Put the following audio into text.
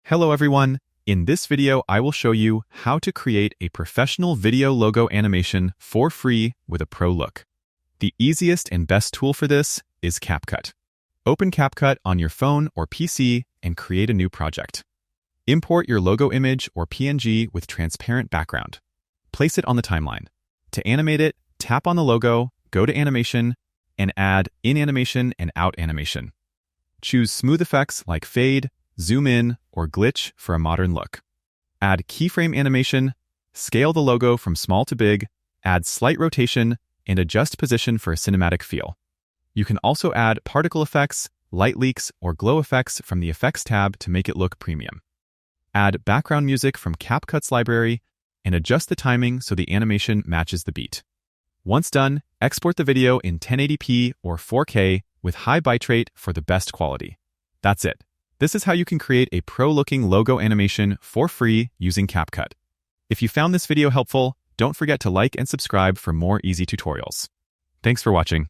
Hello everyone! In this video, I will show you how to create a professional video logo animation for free with a pro look. The easiest and best tool for this is CapCut. Open CapCut on your phone or PC and create a new project. Import your logo image or PNG with transparent background. Place it on the timeline. To animate it, tap on the logo, go to Animation, and add In Animation and Out Animation. Choose smooth effects like fade, zoom in, or glitch for a modern look. Add keyframe animation, scale the logo from small to big, add slight rotation, and adjust position for a cinematic feel. You can also add particle effects, light leaks, or glow effects from the Effects tab to make it look premium. Add background music from CapCut's library and adjust the timing so the animation matches the beat. Once done, export the video in 1080p or 4K with high bitrate for the best quality. That's it. This is how you can create a pro-looking logo animation for free using CapCut. If you found this video helpful, don't forget to like and subscribe for more easy tutorials. Thanks for watching.